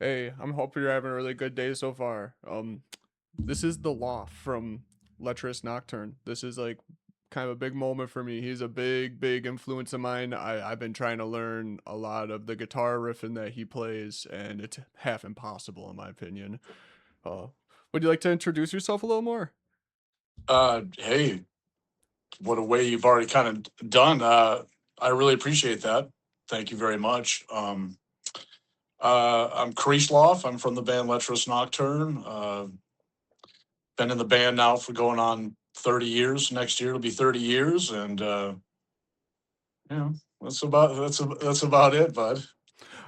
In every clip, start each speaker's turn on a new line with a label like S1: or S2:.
S1: Hey, I'm hoping you're having a really good day so far. This is the Loft from Lecherous Nocturne. This is like kind of a big moment for me. He's a big influence of mine. I've been trying to learn a lot of the guitar riffing that he plays, and it's half impossible in my opinion. Uh, would you like to introduce yourself a little more?
S2: Hey, what a way you've already kind of done. I really appreciate that. Thank you very much. I'm Kreishloff. I'm from the band Lecherous Nocturne. Been in the band now for going on 30 years. Next year it'll be 30 years, and yeah, that's about it, bud.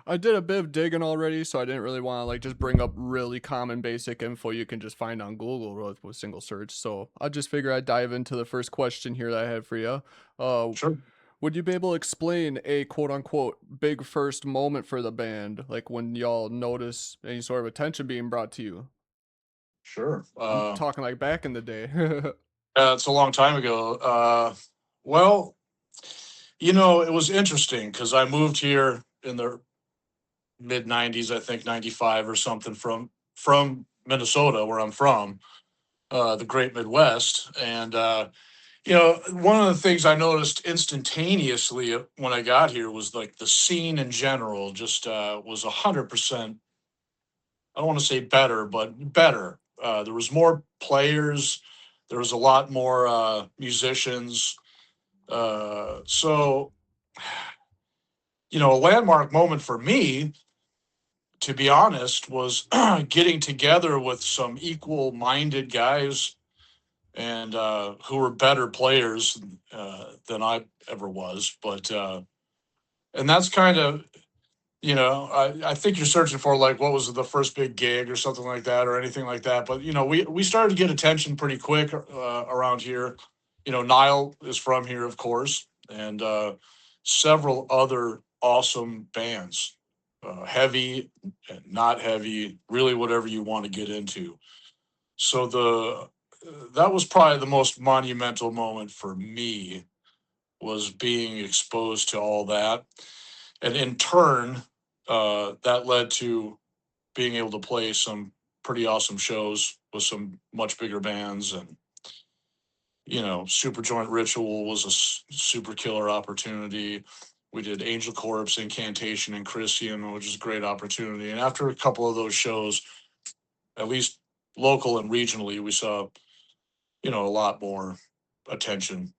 S1: I did a bit of digging already, so I didn't really want to like just bring up really common basic info you can just find on Google with single search. So I just figure I'd dive into the first question here that I had for you. Uh,
S2: Sure,
S1: would you be able to explain a quote unquote big first moment for the band, like when y'all notice any sort of attention being brought to you?
S2: sure.
S1: I'm talking like back in the day.
S2: It's a long time ago. Well, it was interesting because I moved here in the mid '90s, I think '95 or something from Minnesota, where I'm from, the Great Midwest. And one of the things I noticed instantaneously when I got here was like the scene in general just was 100%. I don't want to say better, but better. There was more players. There was a lot more musicians. So, a landmark moment for me, to be honest, was getting together with some equal minded guys and who were better players than I ever was. And that's kind of, I think you're searching for like what was the first big gig or something like that or anything like that. But, we started to get attention pretty quick around here. Nile is from here, of course, and several other awesome bands, heavy and not heavy, really whatever you want to get into. So that was probably the most monumental moment for me, was being exposed to all that, and in turn, that led to being able to play some pretty awesome shows with some much bigger bands. And Super Joint Ritual was a super killer opportunity. We did Angel Corpse, Incantation, and Christian, which is a great opportunity. And after a couple of those shows, at least local and regionally, we saw a lot more attention.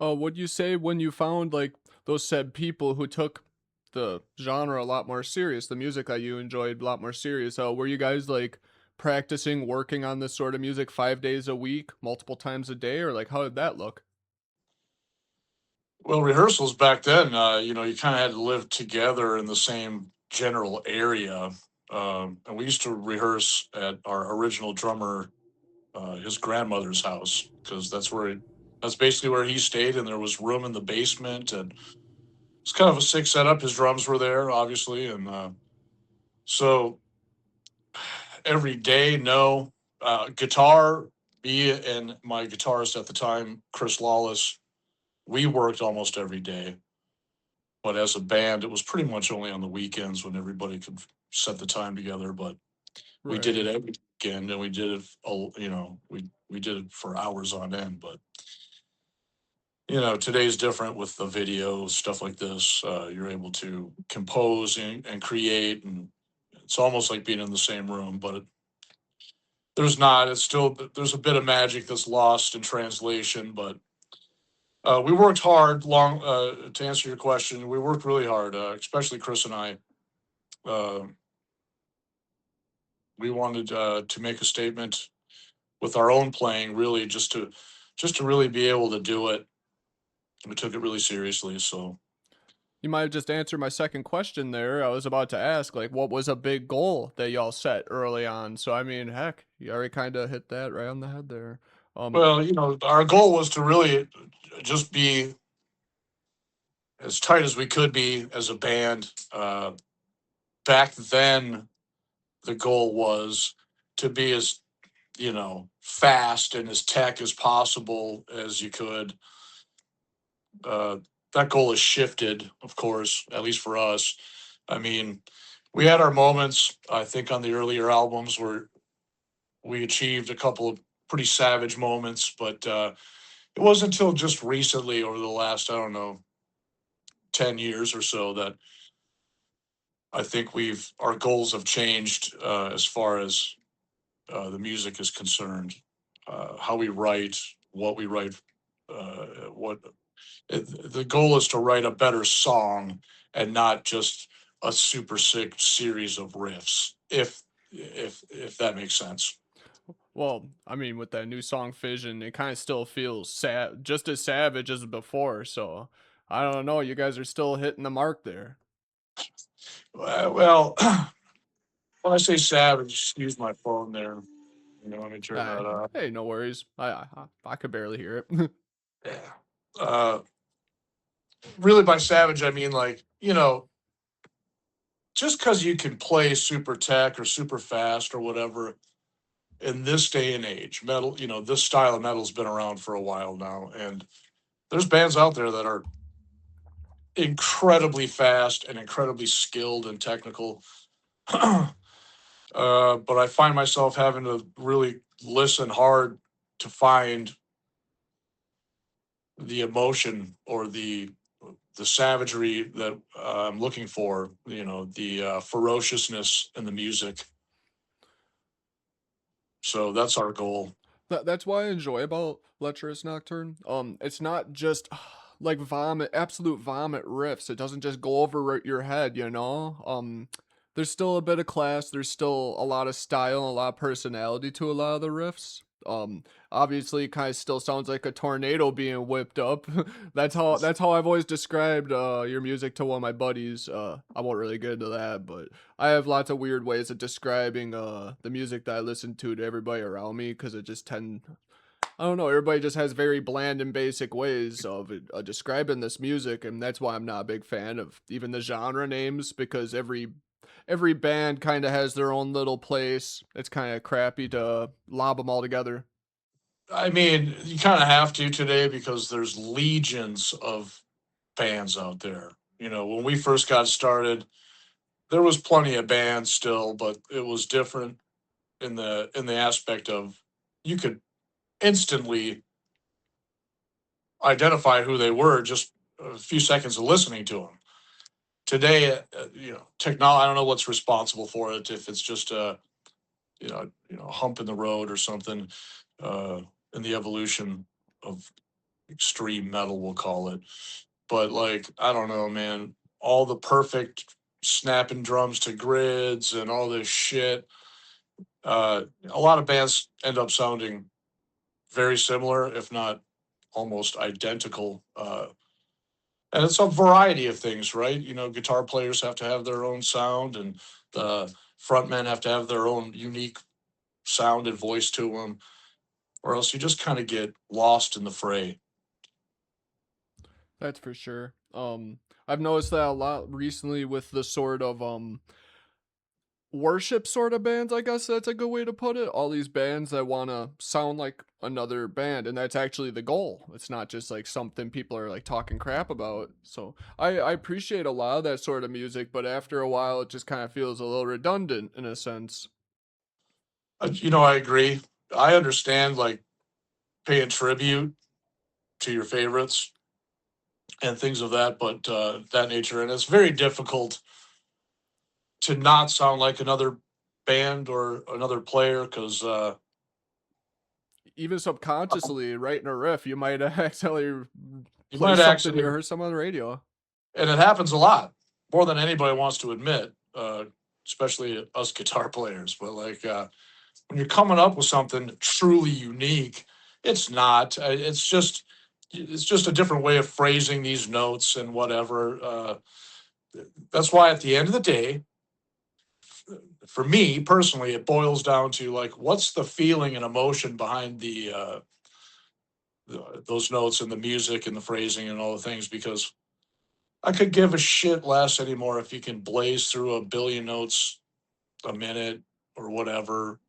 S1: Would you say when you found like those said people who took the genre a lot more serious, the music that you enjoyed a lot more serious, were you guys like practicing, working on this sort of music 5 days a week, multiple times a day, or like how did that look?
S2: Well, rehearsals back then, you kind of had to live together in the same general area. And we used to rehearse at our original drummer, his grandmother's house, because that's basically where he stayed. And there was room in the basement. And it's kind of a sick setup. His drums were there, obviously. And so every day, no. Guitar, me and my guitarist at the time, Chris Lawless, we worked almost every day. But as a band, it was pretty much only on the weekends when everybody could set the time together. But we did it
S1: Right.
S2: every weekend, and we did it. We did it for hours on end. But today's different with the video stuff like this. You're able to compose and create, and it's almost like being in the same room. But there's not. It's still there's a bit of magic that's lost in translation. But we worked hard. Long To answer your question, we worked really hard, especially Chris and I. Uh, we wanted to make a statement with our own playing, really, just to really be able to do it. We took it really seriously. So,
S1: You might have just answered my second question there. I was about to ask, like, what was a big goal that y'all set early on? So, I mean, heck, you already kind of hit that right on the head there. Um,
S2: well, our goal was to really just be as tight as we could be as a band. Back then, the goal was to be as fast and as tech as possible as you could. Uh, that goal has shifted, of course, at least for us. I mean, we had our moments, I think, on the earlier albums where we achieved a couple of pretty savage moments, but it wasn't until just recently, over the last, I don't know, 10 years or so, that I think our goals have changed as far as the music is concerned. How we write, what we write, what the goal is to write a better song and not just a super sick series of riffs. If that makes sense.
S1: Well, I mean, with that new song Fission, it kind of still feels just as savage as before. So I don't know. You guys are still hitting the mark there.
S2: Well, when I say savage, excuse my phone there. Let me turn
S1: Uh,
S2: that off.
S1: hey, no worries. I could barely hear it.
S2: Yeah. Uh, really, by savage, I mean, like, just because you can play super tech or super fast or whatever in this day and age, metal, this style of metal's been around for a while now. And there's bands out there that are incredibly fast and incredibly skilled and technical. But I find myself having to really listen hard to find the emotion or the savagery that I'm looking for. The ferociousness in the music. So that's our goal.
S1: That's why I enjoy about Lecherous Nocturne. It's not just like vomit, absolute vomit riffs. It doesn't just go over your head, you know. There's still a bit of class. There's still a lot of style, and a lot of personality to a lot of the riffs. Obviously, it kind of still sounds like a tornado being whipped up. That's how I've always described your music to one of my buddies. I won't really get into that, but I have lots of weird ways of describing the music that I listen to everybody around me because it just I don't know, everybody just has very bland and basic ways of describing this music, and that's why I'm not a big fan of even the genre names because every band kind of has their own little place. It's kind of crappy to lob them all together.
S2: I mean, you kind of have to today because there's legions of bands out there. When we first got started, there was plenty of bands still, but it was different in the aspect of you could instantly identify who they were just a few seconds of listening to them. Today, technology. I don't know what's responsible for it. If it's just a hump in the road or something uh, in the evolution of extreme metal, we'll call it. But like, I don't know, man. All the perfect snapping drums to grids and all this shit. A lot of bands end up sounding very similar, if not almost identical. And it's a variety of things, right? Guitar players have to have their own sound, and the frontmen have to have their own unique sound and voice to them, or else you just kind of get lost in the fray.
S1: That's for sure. I've noticed that a lot recently with the sort of worship sort of bands, I guess that's a good way to put it. All these bands that want to sound like another band, and that's actually the goal. It's not just like something people are like talking crap about. So I appreciate a lot of that sort of music, but after a while, it just kind of feels a little redundant in a sense.
S2: I agree. I understand like paying tribute to your favorites and things of that nature, and it's very difficult to not sound like another band or another player because
S1: Even subconsciously, writing a riff, you might accidentally
S2: you
S1: play
S2: might
S1: something you
S2: actually,
S1: heard some on the radio.
S2: and it happens a lot more than anybody wants to admit, especially us guitar players. But like when you're coming up with something truly unique, it's not. It's just a different way of phrasing these notes and whatever. That's why at the end of the day, for me personally, it boils down to like what's the feeling and emotion behind those notes and the music and the phrasing and all the things, because I could give a shit less anymore if you can blaze through a billion notes a minute or whatever.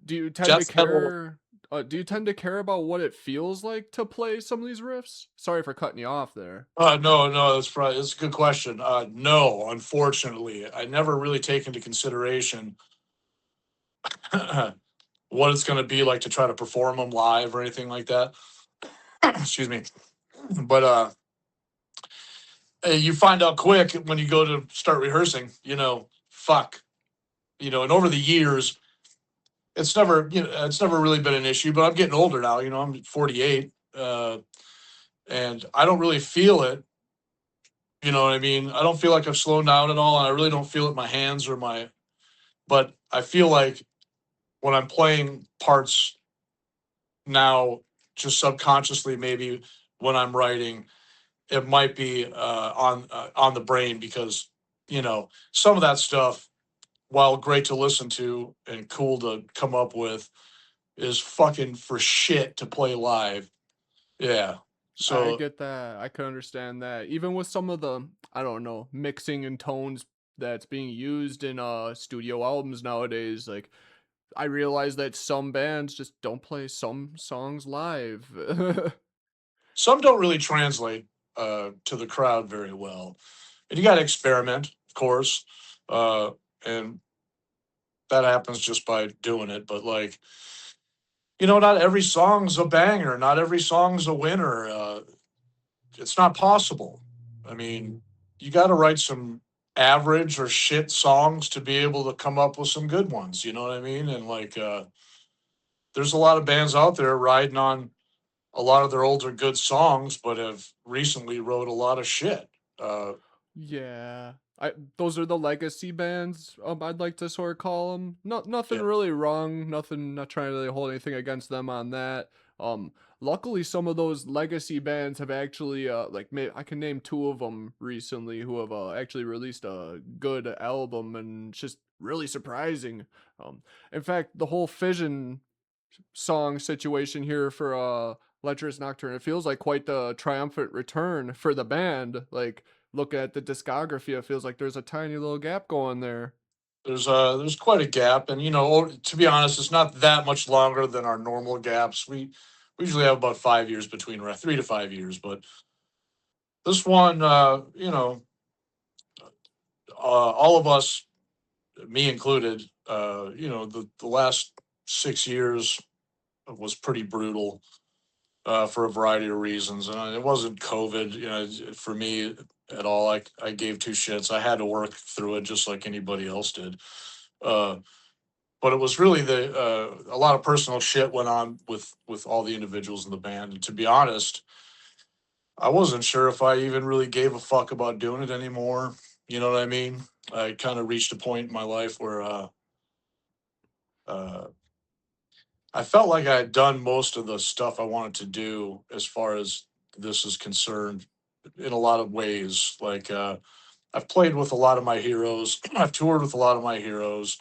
S1: Do you tend to
S2: Death metal.
S1: care? Do you tend to care about what it feels like to play some of these riffs? Sorry for cutting you off there.
S2: No, no, that's a good question. No, unfortunately, I never really take into consideration what it's going to be like to try to perform them live or anything like that. Excuse me. But you find out quick when you go to start rehearsing. Fuck. And over the years, it's never really been an issue. But I'm getting older now. I'm 48, and I don't really feel it. You know what I mean? I don't feel like I've slowed down at all, and I really don't feel it in my hands or my. But I feel like when I'm playing parts now, just subconsciously, maybe when I'm writing, it might be on the brain because some of that stuff, while great to listen to and cool to come up with, is fucking for shit to play live. Yeah.
S1: I
S2: So
S1: get that. I can understand that. Even with some of the, I don't know, mixing and tones that's being used in studio albums nowadays, like I realize that some bands just don't play some songs live.
S2: some don't really translate to the crowd very well, and you got to experiment, of course, uh, and that happens just by doing it. But like, not every song's a banger. Not every song's a winner. It's not possible. I mean, you got to write some average or shit songs to be able to come up with some good ones. You know what I mean? And like, there's a lot of bands out there riding on a lot of their older good songs, but have recently wrote a lot of shit. Uh,
S1: Yeah. Those are the legacy bands, I'd like to sort of call them. Nothing
S2: yeah,
S1: really wrong, nothing, not trying to really hold anything against them on that. Um, Luckily some of those legacy bands have actually, I can name two of them recently who have actually released a good album, and it's just really surprising. Um, in fact, the whole Fission song situation here for Lecherous Nocturne. It feels like quite the triumphant return for the band. Like look at the discography, it feels like there's a tiny little gap going there.
S2: there's quite a gap, and to be honest, it's not that much longer than our normal gaps. We usually have about 5 years between, 3 to 5 years, but this one, all of us, me included, the last 6 years was pretty brutal for a variety of reasons. And it wasn't COVID, for me at all. I gave two shits. I had to work through it just like anybody else did. Uh, but it was really a lot of personal shit went on with all the individuals in the band. And to be honest, I wasn't sure if I even really gave a fuck about doing it anymore. You know what I mean? I kind of reached a point in my life where uh, I felt like I had done most of the stuff I wanted to do as far as this is concerned in a lot of ways. Like, I've played with a lot of my heroes, I've toured with a lot of my heroes,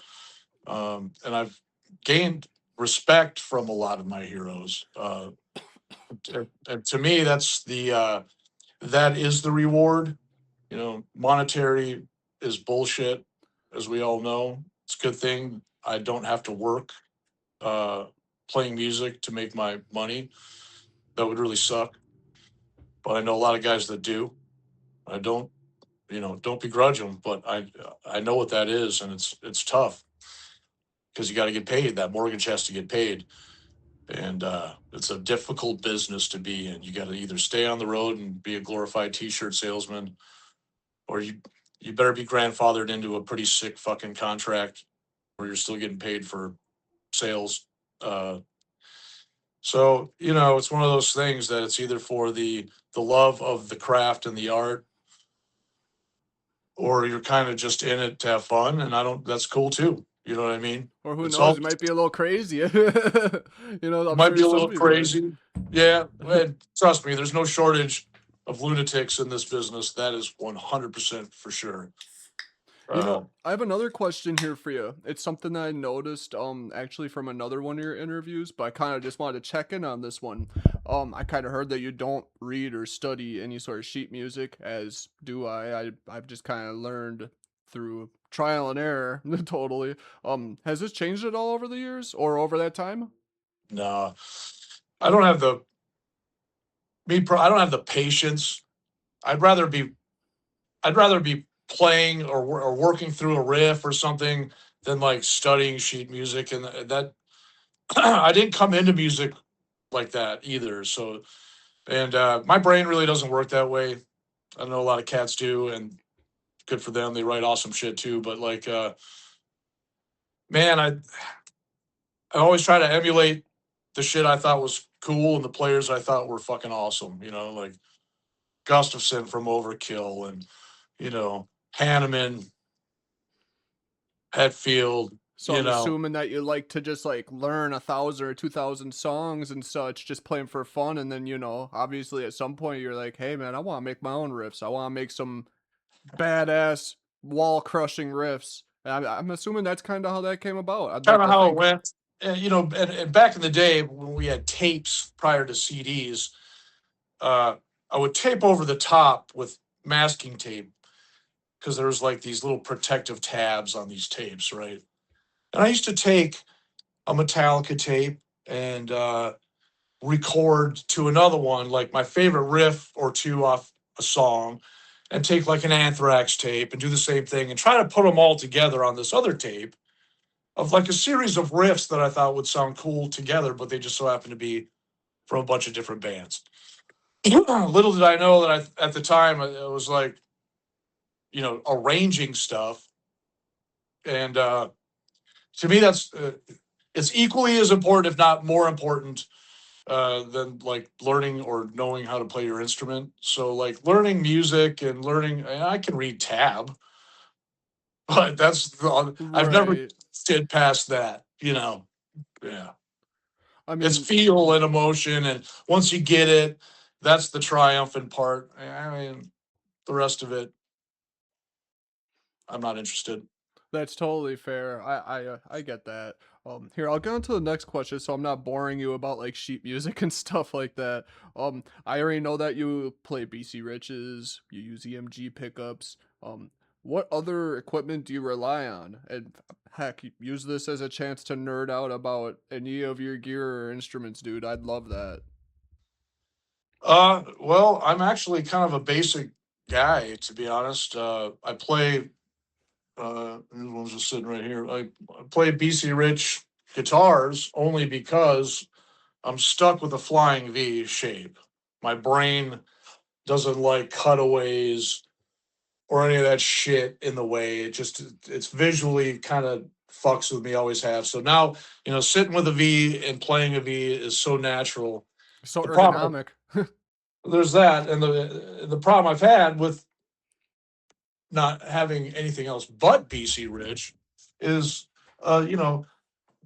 S2: and I've gained respect from a lot of my heroes. And to me, that is the reward. Monetary is bullshit, as we all know. It's a good thing I don't have to work uh, playing music to make my money. That would really suck. But I know a lot of guys that do. I don't begrudge them, but I know what that is, and it's tough because you got to get paid. That mortgage has to get paid, and it's a difficult business to be in. You got to either stay on the road and be a glorified T-shirt salesman, or you better be grandfathered into a pretty sick fucking contract where you're still getting paid for sales. Uh, so it's one of those things that it's either for the love of the craft and the art, or you're kind of just in it to have fun, and I don't. That's cool too. You know what I mean?
S1: Or who
S2: It's
S1: knows,
S2: all
S1: it might be a little crazy. I'm
S2: might be
S1: sure
S2: a
S1: some
S2: little
S1: people are.
S2: crazy. Yeah, and trust me, there's no shortage of lunatics in this business. That is 100% for sure. Uh,
S1: I have another question here for you. It's something that I noticed, actually from another one of your interviews, but I kind of just wanted to check in on this one. I kind of heard that you don't read or study any sort of sheet music, as do I. I've just kind of learned through trial and error, totally. Has this changed at all over the years or over that time?
S2: No, I don't have the I don't have the patience. I'd rather be I'd rather be playing or working through a riff or something than like studying sheet music, and that I didn't come into music like that either. So, and my brain really doesn't work that way. I know a lot of cats do, and good for them. They write awesome shit too. But like, man, I always try to emulate the shit I thought was cool and the players I thought were fucking awesome. You know, like Gustafson from Overkill, and Hanneman, Hetfield.
S1: So
S2: You
S1: I'm
S2: know,
S1: assuming that you like to just like learn 1,000 or 2,000 songs and such, just playing for fun, and then obviously at some point you're like, hey man, I want to make my own riffs. I want to make some badass wall crushing riffs. And I'm assuming that's kind of how that came about. I'd
S2: kind
S1: like
S2: of
S1: to
S2: how it
S1: think.
S2: went. And back in the day when we had tapes prior to CDs, uh, I would tape over the top with masking tape because there was like these little protective tabs on these tapes, right? And I used to take a Metallica tape and record to another one, like my favorite riff or two off a song, and take like an Anthrax tape and do the same thing and try to put them all together on this other tape of like a series of riffs that I thought would sound cool together, but they just so happen to be from a bunch of different bands. Little did I know that at the time it was like, arranging stuff. And to me, that's it's equally as important, if not more important, than like learning or knowing how to play your instrument. So like learning music and learning, and I can read tab, but I've never
S1: Right.
S2: did past that. Yeah.
S1: I
S2: It's
S1: mean,
S2: feel and emotion, and once you get it, that's the triumphant part. I mean, the rest of it, I'm not interested.
S1: that's totally fair. I get that. Here I'll get on to the next question, so I'm not boring you about like sheet music and stuff like that. I already know that you play BC Riches, you use EMG pickups. What other equipment do you rely on? And heck, use this as a chance to nerd out about any of your gear or instruments, dude. I'd love that.
S2: Well, I'm actually kind of a basic guy, to be honest. I play. This one's just sitting right here. I play BC Rich guitars only because I'm stuck with a flying V shape. My brain doesn't like cutaways or any of that shit in the way. It's visually kind of fucks with me, always have. So now, sitting with a V and playing a V is so natural.
S1: So
S2: The problem
S1: ergonomic.
S2: there's that, and the problem I've had with not having anything else but BC Rich is,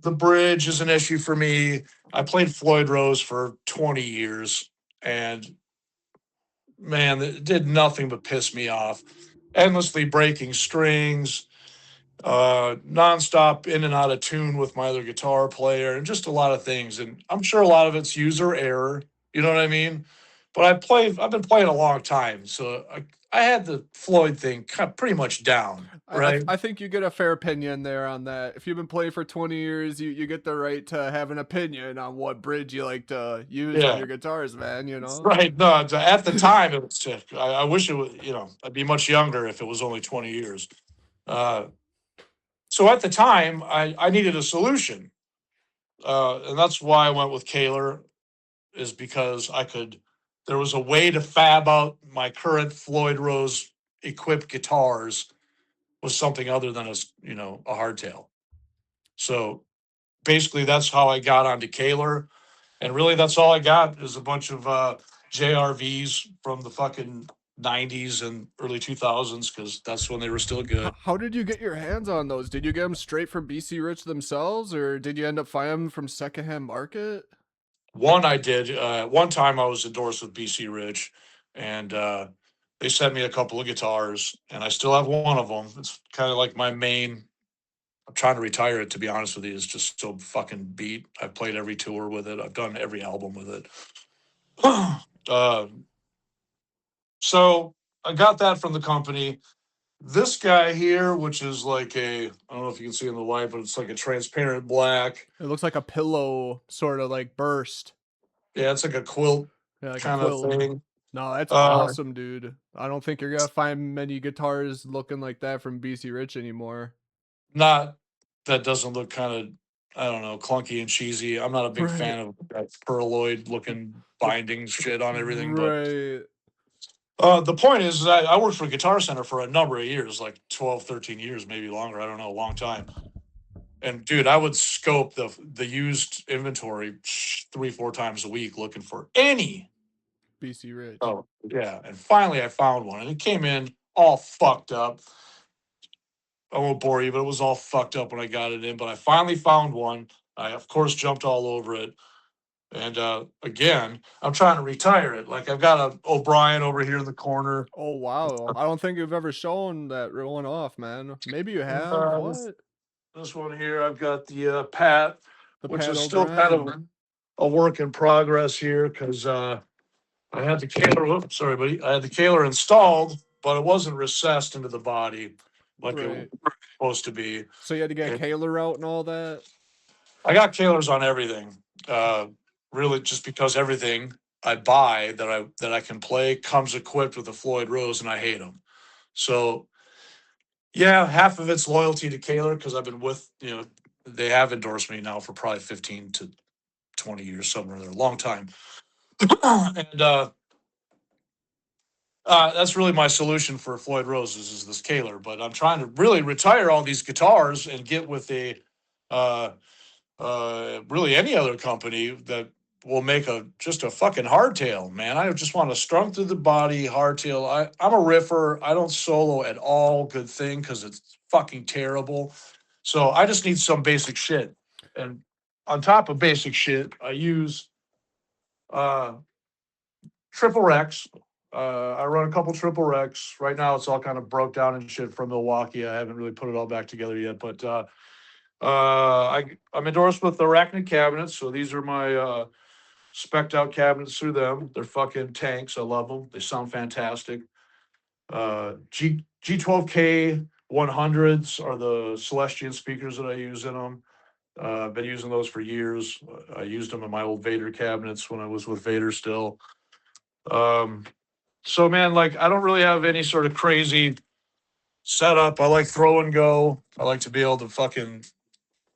S2: the bridge is an issue for me. I played Floyd Rose for 20 years, and man, it did nothing but piss me off. Endlessly breaking strings, nonstop in and out of tune with my other guitar player, and just a lot of things. And I'm sure a lot of it's user error. You know what I mean? But I've been playing a long time, so I had the Floyd thing pretty much down, right?
S1: I think you get a fair opinion there on that. If you've been playing for 20 years, you get the right to have an opinion on what bridge you like to use on
S2: Yeah,
S1: your guitars, man, you know?
S2: right. No, at the time it was sick. I wish it was. I'd be much younger if it was only 20 years. Uh, so at the time, I needed a solution, and that's why I went with Kaler, is because there was a way to fab out my current Floyd Rose equipped guitars with something other than a hardtail. So basically, that's how I got onto Kaler, and really that's all I got is a bunch of JRVs from the fucking 90s and early 2000s, because that's when they were still good.
S1: How did you get your hands on those? Did you get them straight from BC Rich themselves, or did you end up finding them from secondhand market?
S2: One I did. One time I was endorsed with BC Rich, and they sent me a couple of guitars, and I still have one of them. It's kind of like my main. I'm trying to retire it, to be honest with you. It's just so fucking beat. I've played every tour with it. I've done every album with it. uh, so I got that from the company. This guy here, which is like I don't know if you can see in the light, but it's like a transparent black.
S1: It looks like a pillow sort of like burst.
S2: Yeah, it's like a quilt
S1: Yeah, like a
S2: kind of
S1: quilt.
S2: thing.
S1: No, that's
S2: Uh,
S1: awesome, dude. I don't think you're gonna find many guitars looking like that from BC Rich anymore.
S2: Not that doesn't look kind of, I don't know, clunky and cheesy. I'm not a big
S1: Right.
S2: fan of that pearloid looking binding shit on everything, but
S1: Right.
S2: the point is that I worked for Guitar Center for a number of years, like 12, 13 years, maybe longer. I don't know, a long time. And dude, I would scope the used inventory 3, 4 times a week looking for any.
S1: BC Rich.
S2: Oh, yeah. And finally I found one and it came in all fucked up. I won't bore you, but it was all fucked up when I got it in. But I finally found one. I, of course, jumped all over it. And again, I'm trying to retire it. Like I've got a O'Brien over here in the corner.
S1: Oh wow. I don't think you've ever shown that one off, man. Maybe you have.
S2: This,
S1: What?
S2: this one here, I've got the Pat,
S1: The
S2: which
S1: Pat
S2: is still kind
S1: O'Brien.
S2: of a work in progress here because I had the Kaler. Whoops, sorry, buddy. I had the Kaler installed, but it wasn't recessed into the body like it was
S1: Right.
S2: supposed to be.
S1: So you had to get
S2: And
S1: Kaler out and all that?
S2: I got Kalers on everything. Uh, really, just because everything I buy that I can play comes equipped with a Floyd Rose, and I hate them. So yeah, half of it's loyalty to Kaler because I've been with they have endorsed me now for probably 15 to 20 years, somewhere there, a long time. And that's really my solution for Floyd Roses is this Kaler. But I'm trying to really retire all these guitars and get with a uh, really any other company that will make a just a fucking hardtail, man. I just want a strung through the body hardtail. I'm a riffer. I don't solo at all. Good thing because it's fucking terrible. So I just need some basic shit. And on top of basic shit, I use uh triple Rex. I run a couple triple Rex. Right now it's all kind of broke down and shit from Milwaukee. I haven't really put it all back together yet, but I'm endorsed with Arachnid cabinets, so these are my specked out cabinets through them. They're fucking tanks. I love them. They sound fantastic. G12K 100s are the Celestian speakers that I use in them. I've been using those for years. I used them in my old Vader cabinets when I was with Vader still. Um, so man, like I don't really have any sort of crazy setup. I like throw and go. I like to be able to fucking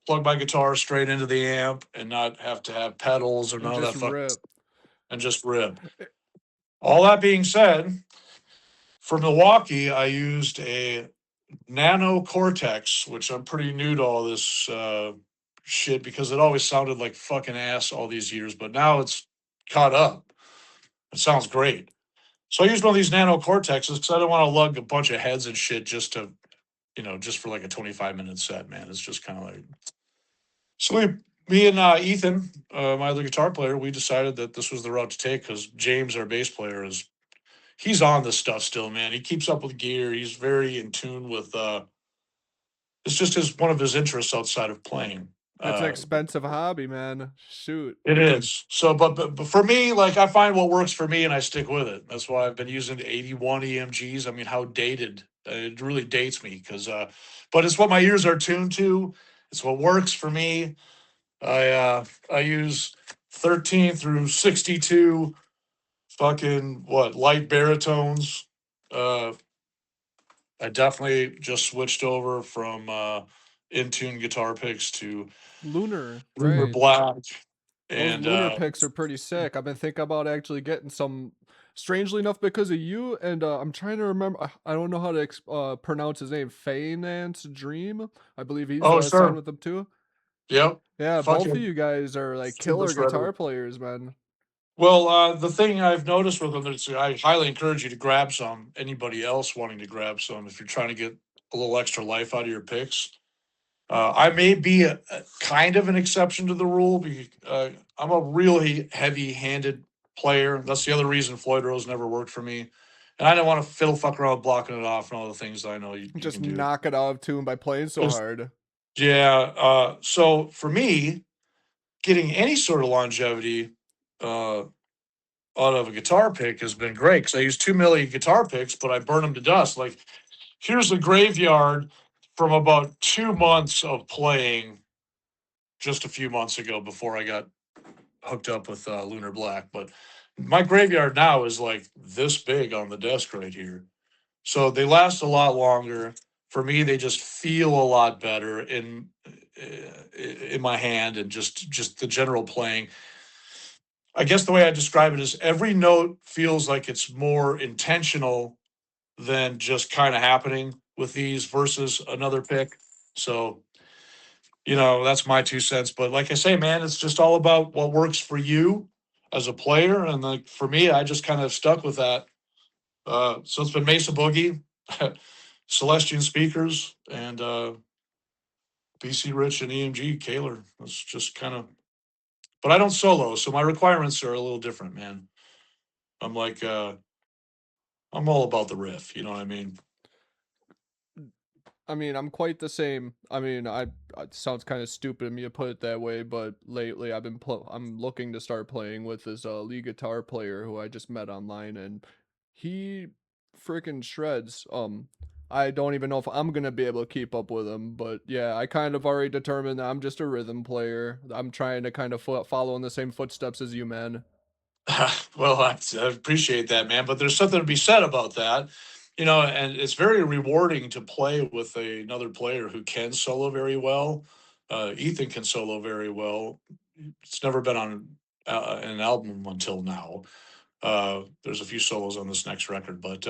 S2: plug my guitar straight into the amp and not have to have pedals or
S1: And
S2: none of
S1: just
S2: that fuck
S1: rip.
S2: and just rip. All that being said, for Milwaukee, I used a Nano Cortex, which I'm pretty new to all this shit because it always sounded like fucking ass all these years, but now it's caught up. It sounds great. So I used one of these Nano Cortexes because I don't want to lug a bunch of heads and shit just to, just for like a 25-minute set, man. It's just kind of like so me and Ethan, my other guitar player, we decided that this was the route to take because James, our bass player, he's on this stuff still, man. He keeps up with gear. He's very in tune with. It's just one of his interests outside of playing.
S1: That's an
S2: Uh,
S1: expensive hobby, man. Shoot.
S2: it is so, but for me, like I find what works for me and I stick with it. That's why I've been using 81 EMGs. I mean, how dated? It really dates me because, but it's what my ears are tuned to. It's what works for me. I use 13 through 62 fucking what light baritones. Uh I definitely just switched over from in tune guitar picks to
S1: Lunar,
S2: Lunar
S1: right.
S2: Black
S1: Those
S2: and
S1: lunar picks are pretty sick. I've been thinking about actually getting some, strangely enough, because of you. And I'm trying to remember. I don't know how to pronounce his name. Finance Dream. I believe he's
S2: oh
S1: signed
S2: sure.
S1: with them too.
S2: Yep.
S1: Yeah, both of
S2: Fucking
S1: you guys are like
S2: super
S1: killer
S2: shredder.
S1: guitar players, man.
S2: Well, the thing I've noticed with them is I highly encourage you to grab some. Anybody else wanting to grab some, if you're trying to get a little extra life out of your picks, I may be a kind of an exception to the rule because I'm a really heavy-handed player. That's the other reason Floyd Rose never worked for me, and I don't want to fiddle fuck around with blocking it off and all the things that I know you
S1: Just
S2: can do.
S1: knock it out of tune by playing so
S2: Just-
S1: hard.
S2: yeah. So for me, getting any sort of longevity uh, out of a guitar pick has been great because I use 2 milli guitar picks, but I burn them to dust. Like here's a graveyard from about 2 months of playing just a few months ago before I got hooked up with Lunar Black. But my graveyard now is like this big on the desk right here. So they last a lot longer. For me, they just feel a lot better in my hand and just the general playing. I guess the way I describe it is every note feels like it's more intentional than just kind of happening with these versus another pick. So, that's my 2 cents. But like I say, man, it's just all about what works for you as a player. And like for me, I just kind of stuck with that. So it's been Mesa Boogie, Celestian Speakers, and BC Rich and EMG Kaler. That's just kind of, but I don't solo, so my requirements are a little different, man. I'm like, I'm all about the riff. You know what I mean?
S1: I mean, I'm quite the same. I mean, it sounds kind of stupid of me to put it that way, but lately I'm looking to start playing with this lead guitar player who I just met online, and he freaking shreds. I don't even know if I'm gonna be able to keep up with him, but yeah, I kind of already determined that I'm just a rhythm player. I'm trying to kind of follow in the same footsteps as you, man.
S2: Well, I appreciate that, man. But there's something to be said about that, and it's very rewarding to play with another player who can solo very well. Ethan can solo very well. It's never been on an album until now. There's a few solos on this next record, but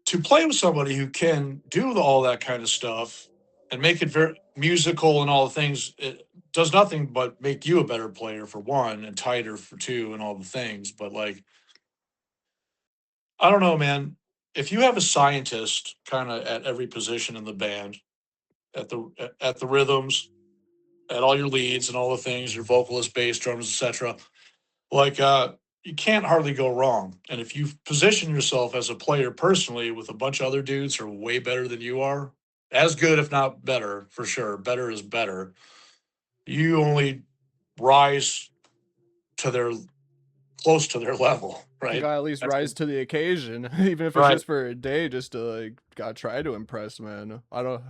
S2: to play with somebody who can do all that kind of stuff and make it very musical and all the things, it does nothing but make you a better player for one and tighter for two and all the things. But like, I don't know, man. If you have a scientist kind of at every position in the band, at the rhythms, at all your leads and all the things, your vocalist, bass, drums, etc. Like you can't hardly go wrong. And if you position yourself as a player personally with a bunch of other dudes who are way better than you are, as good if not better, for sure. Better is better. You only rise to their close to their level,
S1: You
S2: right?
S1: gotta at least
S2: That's
S1: rise to the occasion, even if it's
S2: right.
S1: just for a day, just to like gotta try to impress, man. I don't.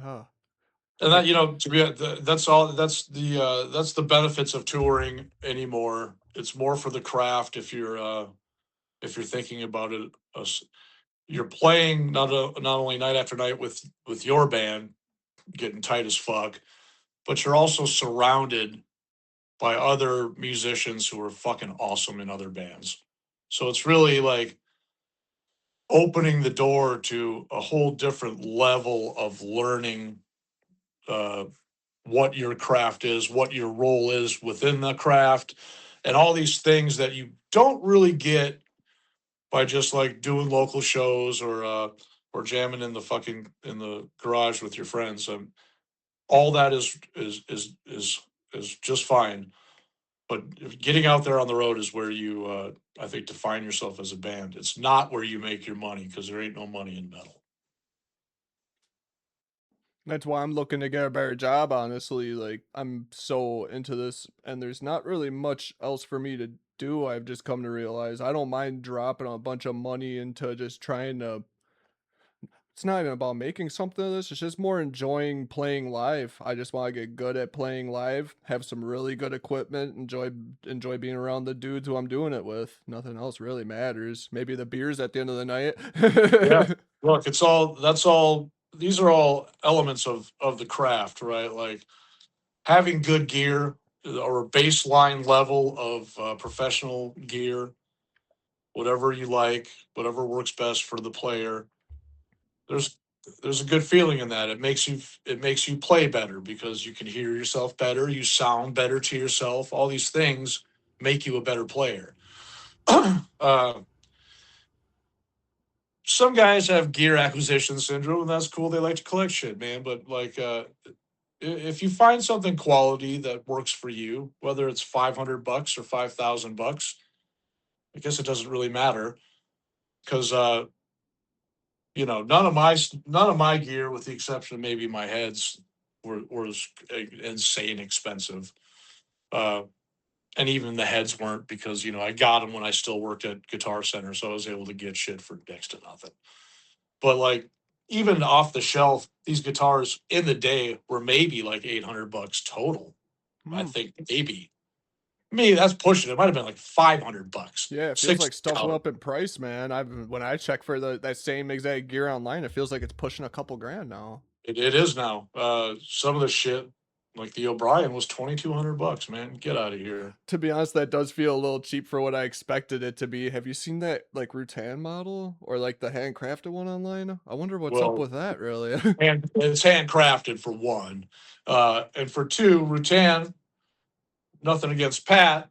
S2: And
S1: I
S2: that to be that's all that's the benefits of touring anymore. It's more for the craft if you're thinking about it. You're playing not only night after night with your band getting tight as fuck, but you're also surrounded by other musicians who are fucking awesome in other bands. So it's really like opening the door to a whole different level of learning uh, what your craft is, what your role is within the craft, and all these things that you don't really get by just like doing local shows or jamming in the garage with your friends. All that is just fine, but getting out there on the road is where you I think define yourself as a band. It's not where you make your money because there ain't no money in metal.
S1: That's why I'm looking to get a better job, honestly. Like, I'm so into this, and there's not really much else for me to do. I've just come to realize I don't mind dropping a bunch of money into just trying to. It's not even about making something of this, it's just more enjoying playing live. I just want to get good at playing live, have some really good equipment, enjoy being around the dudes who I'm doing it with. Nothing else really matters. Maybe the beers at the end of the
S2: Yeah.
S1: night.
S2: Look, it's all that's all these are all elements of the craft, right? Like having good gear or a baseline level of professional gear, whatever you like, whatever works best for the player. There's there's a good feeling in that. It makes you play better because you can hear yourself better, you sound better to yourself. All these things make you a better player. uh, some guys have gear acquisition syndrome, and that's cool. They like to collect shit, man. But like, if you find something quality that works for you, whether it's $500 or $5,000, I guess it doesn't really matter because none of my gear, with the exception of maybe my heads, was insane expensive. Uh, and even the heads weren't because I got them when I still worked at Guitar Center, so I was able to get shit for next to nothing. But like even off the shelf, these guitars in the day were maybe like $800 total. I
S1: Hmm.
S2: think maybe. Maybe that's pushing it. It might have been like $500.
S1: Yeah, it feels
S2: Six
S1: like stuff went
S2: out.
S1: up in price, man. I've when I check for that same exact gear online, it feels like it's pushing a couple grand now.
S2: It is now. Some of the shit, like the O'Brien, was $2,200. Man, get out of here.
S1: To be honest, that does feel a little cheap for what I expected it to be. Have you seen that like Rutan model or like the handcrafted one online? I wonder what's up
S2: Well,
S1: with that really.
S2: and it's handcrafted for one, and for two, Rutan. Nothing against Pat,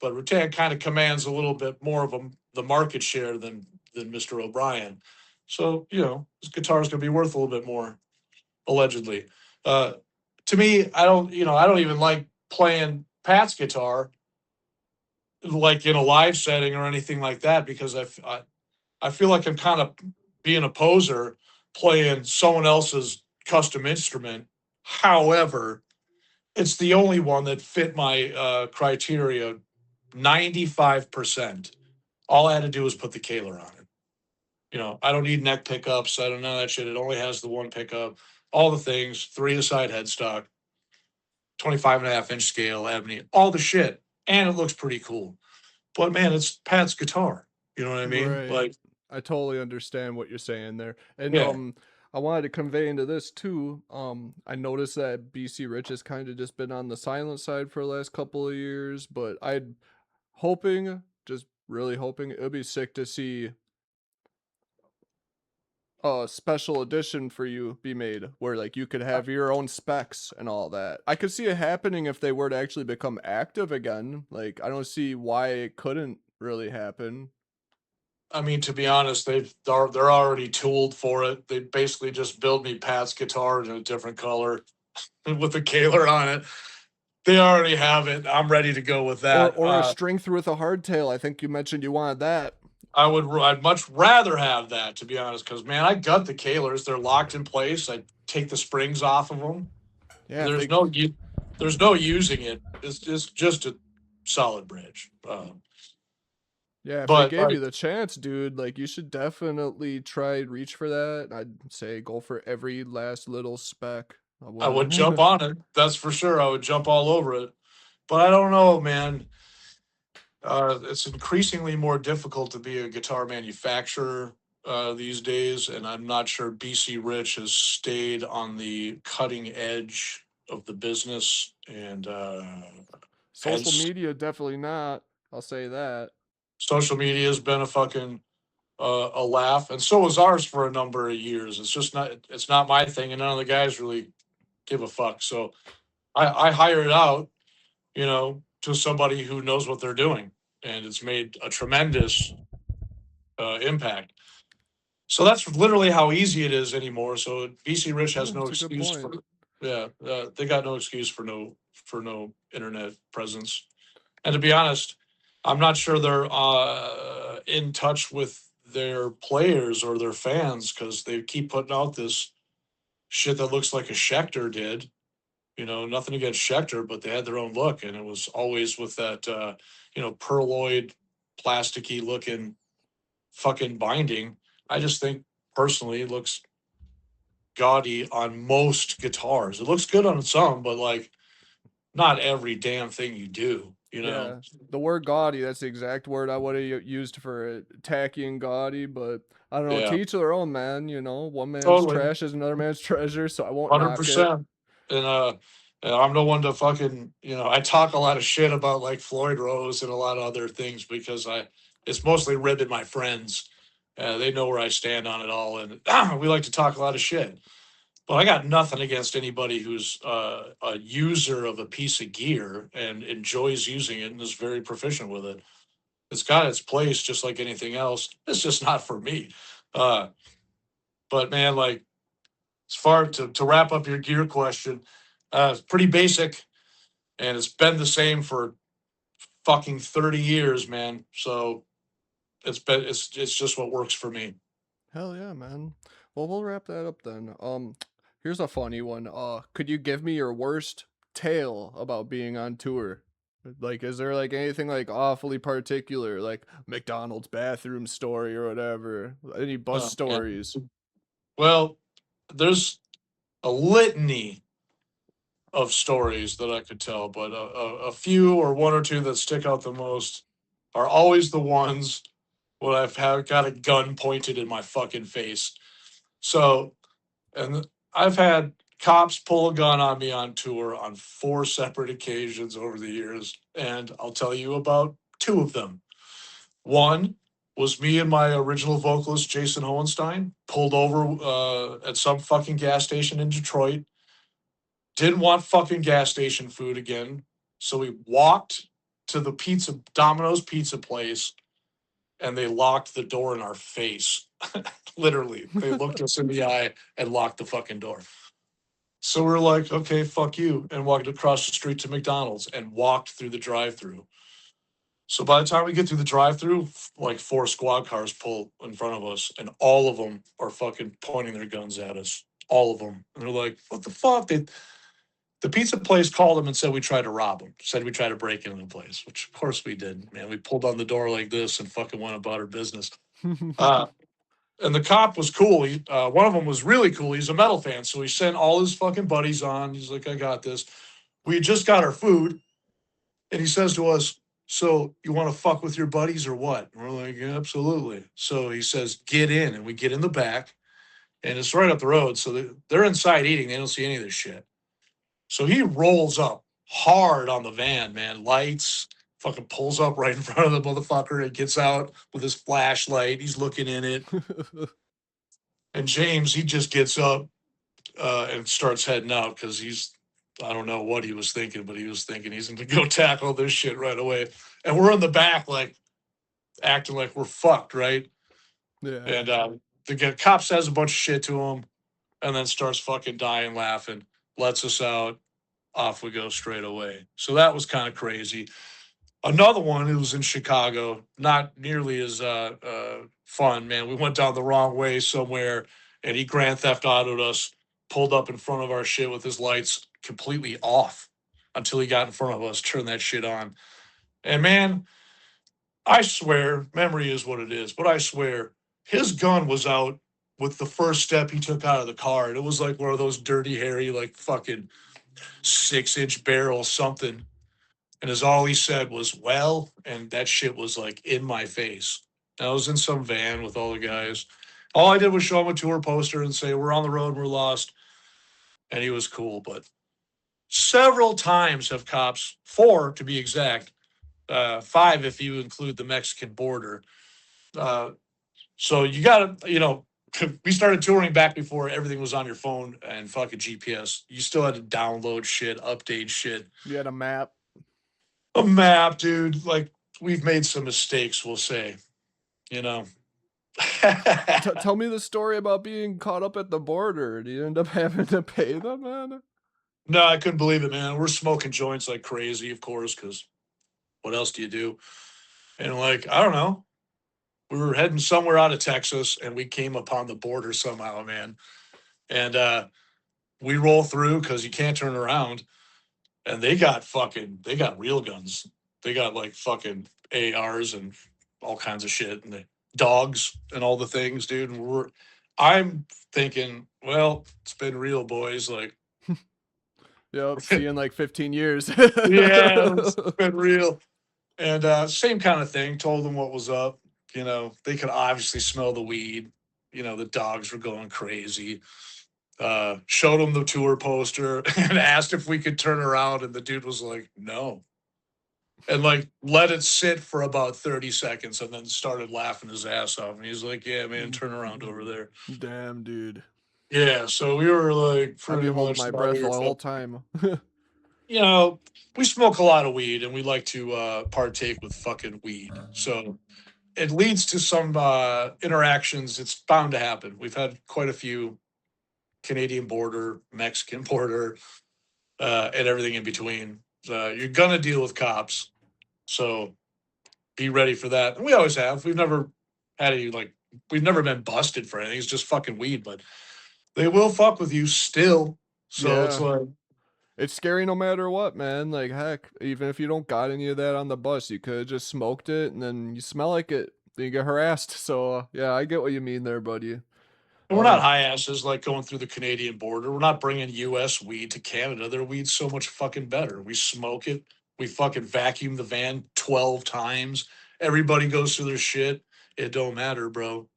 S2: but Rutan kind of commands a little bit more of the market share than Mr. O'Brien. So his guitar is going to be worth a little bit more, allegedly. Uh, to me, I don't even like playing Pat's guitar like in a live setting or anything like that because I feel like I'm kind of being a poser playing someone else's custom instrument. However, it's the only one that fit my criteria 95%. All I had to do was put the Kaler on it. I don't need neck pickups. I don't know that shit. It only has the one pickup, all the things, three aside headstock, 25.5 inch scale, ebony, all the shit. And it looks pretty cool. But man, it's Pat's guitar. You know what I mean?
S1: Right.
S2: Like,
S1: I totally understand what you're saying there. And
S2: yeah.
S1: I wanted to convey into this too. I noticed that BC Rich has kind of just been on the silent side for the last couple of years, but I'd hoping, just really hoping it would be sick to see a special edition for you be made where like you could have your own specs and all that. I could see it happening if they were to actually become active again. Like I don't see why it couldn't really happen.
S2: I mean, to be honest, they're already tooled for it. They basically just build me Pat's guitar in a different color with a Kaler on it. They already have it. I'm ready to go with that.
S1: Or a string through with a hardtail. I think you mentioned you wanted that.
S2: I'd much rather have that, to be honest, because man, I gut the Kalers. They're locked in place. I take the springs off of them.
S1: Yeah, if
S2: There's
S1: they
S2: no there's no using it. It's just a solid bridge.
S1: yeah, if they
S2: But
S1: gave
S2: like
S1: you the chance, dude, like you should definitely try reach for that. I'd say go for every last little spec. I
S2: I would
S1: would.
S2: jump on it. That's for sure. I would jump all over it. But I don't know, man. It's increasingly more difficult to be a guitar manufacturer these days, and I'm not sure BC Rich has stayed on the cutting edge of the business, and
S1: Social
S2: hence
S1: media definitely not. I'll say that.
S2: social media has been a fucking a laugh, and so was ours for a number of years. It's not my thing, and none of the guys really give a fuck. So I hire it out, to somebody who knows what they're doing, and it's made a tremendous impact. So that's literally how easy it is anymore. So BC Rich has
S1: Yeah,
S2: no
S1: it's a good
S2: excuse for,
S1: point.
S2: yeah, they got no excuse for no internet presence. And to be honest, I'm not sure they're in touch with their players or their fans because they keep putting out this shit that looks like a Schecter did. Nothing against Schecter, but they had their own look, and it was always with that perloid, plasticky looking fucking binding. I just think personally it looks gaudy on most guitars. It looks good on some, but like not every damn thing you do.
S1: Yeah, the word gaudy, that's the exact word I would have used for it. Tacky and gaudy, but I don't know, to
S2: Yeah,
S1: each their own, man, one man's
S2: totally.
S1: trash is another man's treasure, so I won't knock it.
S2: 100%. And I'm no one to fucking, I talk a lot of shit about like Floyd Rose and a lot of other things because it's mostly ribbing my friends. They know where I stand on it all, and we like to talk a lot of shit. But I got nothing against anybody who's a user of a piece of gear and enjoys using it and is very proficient with it. It's got its place, just like anything else. It's just not for me. Uh, but man, like as far to wrap up your gear question, it's pretty basic, and it's been the same for fucking 30 years, man. So it's just what works for me.
S1: Hell yeah, man. Well, we'll wrap that up then. Here's a funny one. Could you give me your worst tale about being on tour? Like, is there like anything like awfully particular, like McDonald's bathroom story or whatever? Any bus
S2: Yeah.
S1: stories?
S2: Well, there's a litany of stories that I could tell, but a few or one or two that stick out the most are always the ones when got a gun pointed in my fucking face. So, and I've had cops pull a gun on me on tour on 4 separate occasions over the years, and I'll tell you about two of them. One was me and my original vocalist Jason Hohenstein pulled over at some fucking gas station in Detroit. Didn't want fucking gas station food again, so we walked to the Domino's pizza place, and they locked the door in our face. Literally, they looked us in the eye and locked the fucking door. So we're like, okay, fuck you, and walked across the street to McDonald's and walked through the drive-through. So by the time we get through the drive-through, like 4 squad cars pull in front of us, and all of them are fucking pointing their guns at us. All of them, and they're like, "What the fuck?" The pizza place called them and said we tried to rob them. Said we tried to break into the place, which of course we did. Man, we pulled on the door like this and fucking went about our business. Uh, and the cop was cool. One of them was really cool. He's a metal fan, so he sent all his fucking buddies on. He's like, "I got this." We just got our food, and he says to us, "So you want to fuck with your buddies or what?" And we're like, "Yeah, absolutely." So he says, "Get in," and we get in the back, and it's right up the road. So they're inside eating. They don't see any of this shit. So he rolls up hard on the van, man. Lights, fucking pulls up right in front of the motherfucker and gets out with his flashlight. He's looking in it. And James, he just gets up and starts heading out because I don't know what he was thinking, but he was thinking he's going to go tackle this shit right away. And we're in the back, like acting like we're fucked, right?
S1: Yeah.
S2: And the cop says a bunch of shit to him and then starts fucking dying laughing, lets us out. Off we go straight away. So that was kind of crazy. Another one, it was in Chicago, not nearly as fun, man. We went down the wrong way somewhere, and he grand theft autoed us, pulled up in front of our shit with his lights completely off until he got in front of us, turned that shit on. And man, I swear, memory is what it is, but I swear, his gun was out with the first step he took out of the car. And it was like one of those dirty, hairy, like fucking 6-inch barrel something. And as all he said was, "Well," and that shit was like in my face. And I was in some van with all the guys. All I did was show him a tour poster and say, "We're on the road, we're lost." And he was cool. But several times have cops, 4 to be exact, 5 if you include the Mexican border. Uh, so you got to, we started touring back before everything was on your phone and fucking GPS. You still had to download shit, update shit.
S1: You had a map.
S2: A map, dude. Like we've made some mistakes, we'll say. You know.
S1: Tell me the story about being caught up at the border. Do you end up having to pay them, man?
S2: No, I couldn't believe it, man. We're smoking joints like crazy, of course, because what else do you do? And like, I don't know. We were heading somewhere out of Texas and we came upon the border somehow, man. And we roll through because you can't turn around. And they got real guns. They got like fucking ARs and all kinds of shit and the dogs and all the things, dude. And I'm thinking, well, it's been real, boys. Like,
S1: Yep. See you in like 15 years.
S2: yeah, it's been real. And same kind of thing. Told them what was up. They could obviously smell the weed. The dogs were going crazy. Showed him the tour poster and asked if we could turn around, and the dude was like, "No." And like let it sit for about 30 seconds and then started laughing his ass off. And he's like, "Yeah, man, turn around over there."
S1: Damn, dude.
S2: Yeah, so we were like
S1: I'd be
S2: pretty
S1: holding
S2: much
S1: my
S2: thought
S1: breath
S2: we
S1: the
S2: were
S1: whole
S2: fucked.
S1: time.
S2: You know, we smoke a lot of weed and we like to partake with fucking weed. So it leads to some interactions. It's bound to happen. We've had quite a few Canadian border, Mexican border, and everything in between. You're gonna deal with cops, so be ready for that. And we always have. We've never had any we've never been busted for anything. It's just fucking weed, but they will fuck with you still. So it's
S1: Yeah.
S2: like
S1: It's scary no matter what, man. Like, heck, even if you don't got any of that on the bus, you could have just smoked it and then you smell like it, then you get harassed. So, yeah, I get what you mean there, buddy.
S2: And we're not
S1: Um,
S2: high asses like going through the Canadian border. We're not bringing U.S. weed to Canada. Their weed's so much fucking better. We smoke it. We fucking vacuum the van 12 times. Everybody goes through their shit. It don't matter, bro.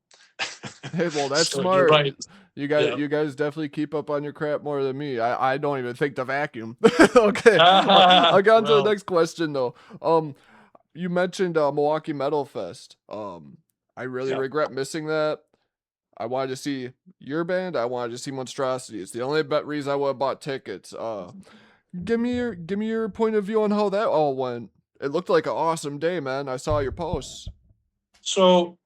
S1: hey, well, that's
S2: So you're
S1: smart.
S2: right.
S1: You guys,
S2: Yeah.
S1: you guys definitely keep up on your crap more than me. I don't even think to vacuum. Okay, I'll get on to the
S2: Well,
S1: next question though. Um, you mentioned Milwaukee Metal Fest. I really
S2: yeah.
S1: regret missing that. I wanted to see your band. I wanted to see Monstrosity. It's the only reason I would have bought tickets. Give me your point of view on how that all went. It looked like an awesome day, man. I saw your posts.
S2: So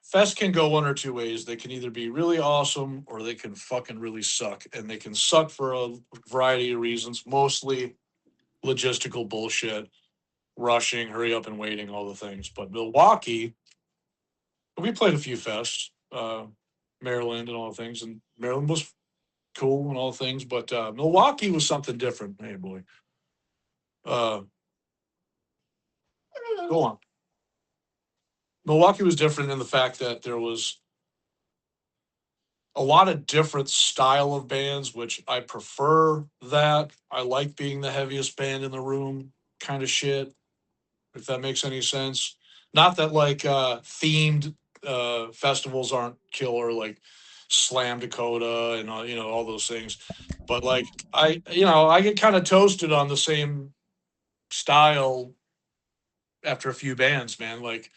S2: Fest can go one or two ways. They can either be really awesome or they can fucking really suck. And they can suck for a variety of reasons, mostly logistical bullshit, rushing, hurry up and waiting, all the things. But Milwaukee, we played a few fests, Maryland and all the things, and Maryland was cool and all the things, but Milwaukee was something different. Hey, boy. Uh, Go on. Milwaukee was different in the fact that there was a lot of different style of bands, which I prefer that. I like being the heaviest band in the room kind of shit, if that makes any sense. Not that like themed festivals aren't killer, like Slam Dakota and all those things. But like I get kind of toasted on the same style after a few bands, man. Like,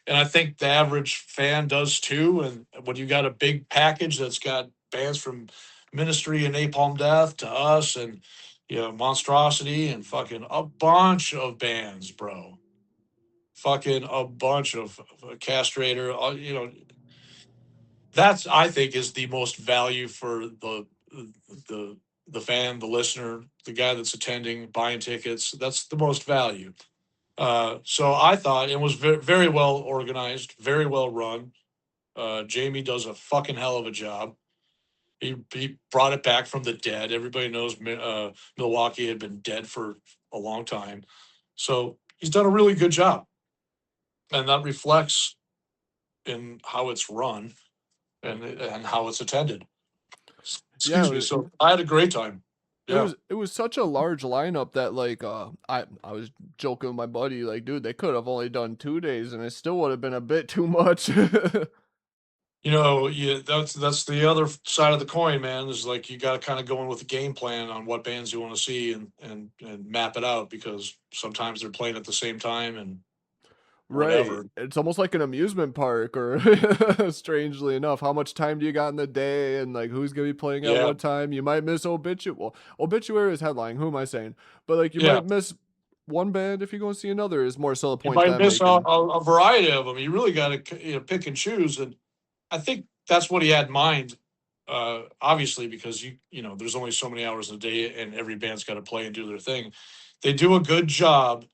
S2: and I think the average fan does too. And when you got a big package that's got bands from Ministry and Napalm Death to us and Monstrosity and fucking a bunch of bands, bro. Fucking a bunch of castrator. That's I think is the most value for the the fan, the listener, the guy that's attending, buying tickets. That's the most value. So I thought it was very well organized, very well run. Jamie does a fucking hell of a job. He brought it back from the dead. Everybody knows Milwaukee had been dead for a long time, so he's done a really good job, and that reflects in how it's run and how it's attended.
S1: Yeah,
S2: Excuse me. So I had a great time.
S1: it
S2: Yeah.
S1: was it was such a large lineup that like I was joking with my buddy like, dude, they could have only done 2 days and it still would have been a bit too much.
S2: Yeah, that's the other side of the coin, man. Is like you got to kind of go in with a game plan on what bands you want to see and map it out because sometimes they're playing at the same time and
S1: Right.
S2: whatever.
S1: It's almost like an amusement park or strangely enough, how much time do you got in the day and like who's gonna be playing at
S2: Yeah,
S1: what time? You might miss Obituary is headline, who am I saying? But like you
S2: yeah.
S1: might miss one band if you go and see another is more so the
S2: You
S1: point that
S2: might
S1: I'm
S2: miss
S1: making.
S2: a variety of them. You really got to pick and choose, and I think that's what he had in mind. Obviously, because there's only so many hours in a day, and every band's got to play and do their thing. They do a good job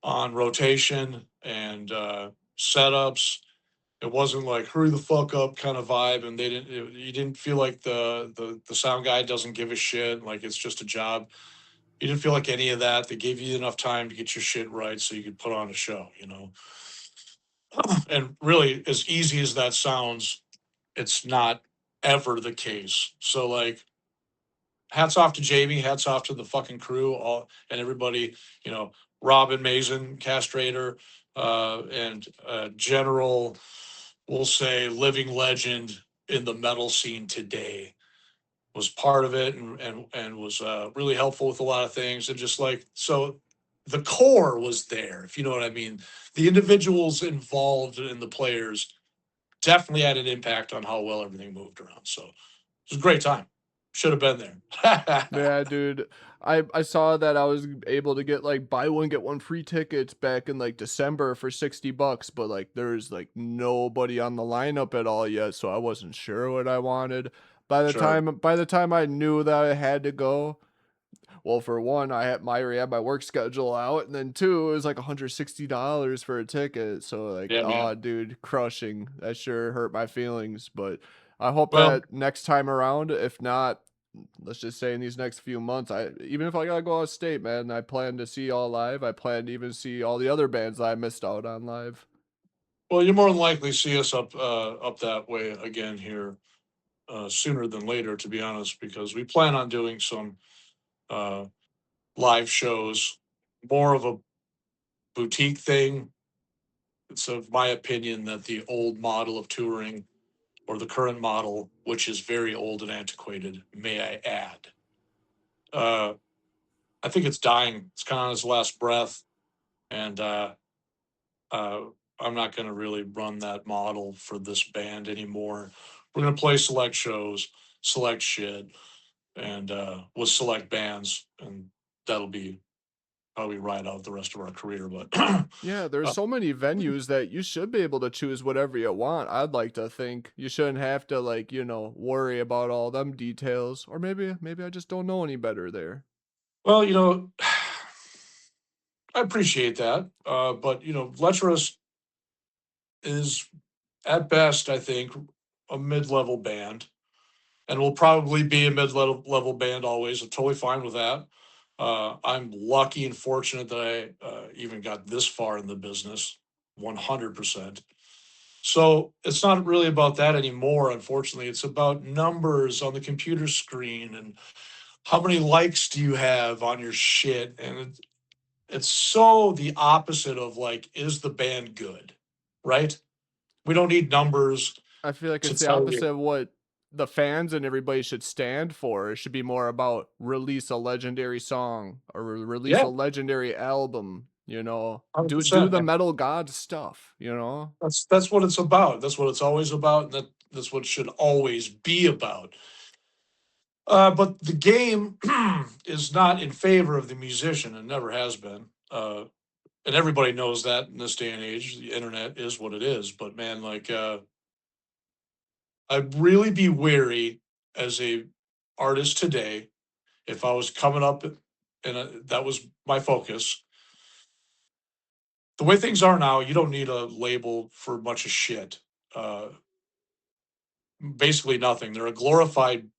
S2: on rotation and setups. It wasn't like hurry the fuck up kind of vibe, and you didn't feel like the sound guy doesn't give a shit, like it's just a job. You didn't feel like any of that. They gave you enough time to get your shit right so you could put on a show. And really, as easy as that sounds, it's not ever the case. So like, hats off to Jamie, hats off to the fucking crew, all and everybody. You know, Robin Mason, castrator, and general, we'll say, living legend in the metal scene today was part of it and was really helpful with a lot of things and just like so the core was there, if you know what I mean. The individuals involved in the players definitely had an impact on how well everything moved around. So it was a great time. Should have been there.
S1: Yeah, dude. I saw that I was able to get like buy one get one free tickets back in like December for $60, but like there's like nobody on the lineup at all yet, so I wasn't sure what I wanted.
S2: Sure.
S1: By the time I knew that I had to go, well, for one, I had my work schedule out, and then two, it was like $160 for a ticket. So like,
S2: Yeah, man.
S1: oh, dude, crushing. That sure hurt my feelings, but I hope
S2: Well,
S1: that next time around, if not. let's just say in these next few months, I even if I gotta go out of state, man, I plan to see all live. I plan to even see all the other bands that I missed out on live.
S2: Well, you more than likely see us up that way again here sooner than later, to be honest, because we plan on doing some uh, live shows, more of a boutique thing. It's of my opinion that the old model of touring, or the current model, which is very old and antiquated, may I add, uh, I think it's dying. It's kind of on its last breath, and uh, I'm not going to really run that model for this band anymore. We're going to play select shows, select shit, and with select bands, and that'll be how we ride out the rest of our career. But
S1: Yeah, there's
S2: uh,
S1: so many venues that you should be able to choose whatever you want. I'd like to think you shouldn't have to like, worry about all them details. Or maybe I just don't know any better there.
S2: well, I appreciate that, but Lecherous is at best, I think, a mid-level band, and will probably be a mid-level band always. I'm totally fine with that. I'm lucky and fortunate that I even got this far in the business, 100%. So it's not really about that anymore. Unfortunately, it's about numbers on the computer screen and how many likes do you have on your shit, and it's so the opposite of like, is the band good, right? We don't need numbers
S1: I feel like
S2: to
S1: it's the
S2: tell you.
S1: opposite of what the fans and everybody should stand for. It should be more about release a legendary song or release
S2: Yeah,
S1: a legendary album,
S2: hundred
S1: Do
S2: percent.
S1: the metal god stuff.
S2: That's what it's about. That's what it's always about. And that's what it should always be about. But the game is not in favor of the musician and never has been. And everybody knows that in this day and age. The internet is what it is. But man, like, I'd really be wary as a artist today if I was coming up and that was my focus. The way things are now, you don't need a label for a bunch of shit. Uh, Basically nothing. They're a glorified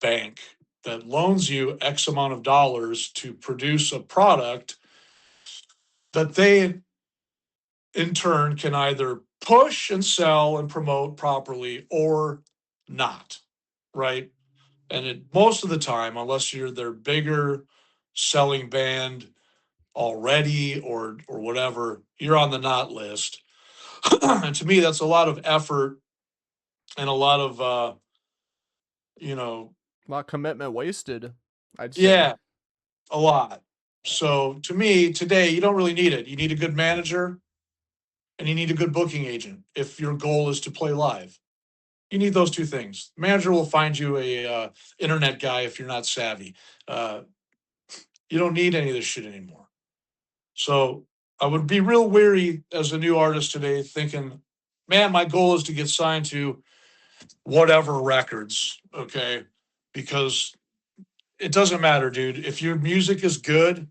S2: bank that loans you X amount of dollars to produce a product that they in turn can either push and sell and promote properly or not, right? And most of the time, unless you're their bigger selling band already or whatever, you're on the not list. And to me, that's a lot of effort and a lot of you know,
S1: A lot of commitment wasted, I'd say.
S2: yeah, a lot. So to me, today you don't really need it. You need a good manager and you need a good booking agent if your goal is to play live. You need those two things. Manager will find you a internet guy if you're not savvy. Uh, you don't need any of this shit anymore. So I would be real weary as a new artist today, thinking, man, my goal is to get signed to whatever records, okay? Because it doesn't matter, dude. If your music is good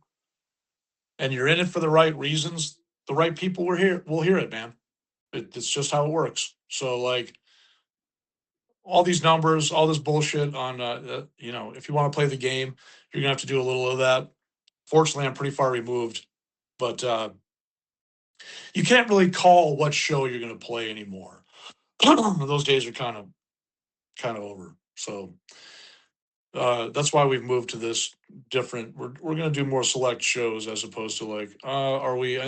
S2: and you're in it for the right reasons, the right people will hear it, man. It's just how it works. So like all these numbers, all this bullshit on, if you want to play the game, you're gonna have to do a little of that. Fortunately, I'm pretty far removed, but you can't really call what show you're gonna play anymore. Those days are kind of over. So that's why we've moved to this different. We're gonna do more select shows as opposed to like, are we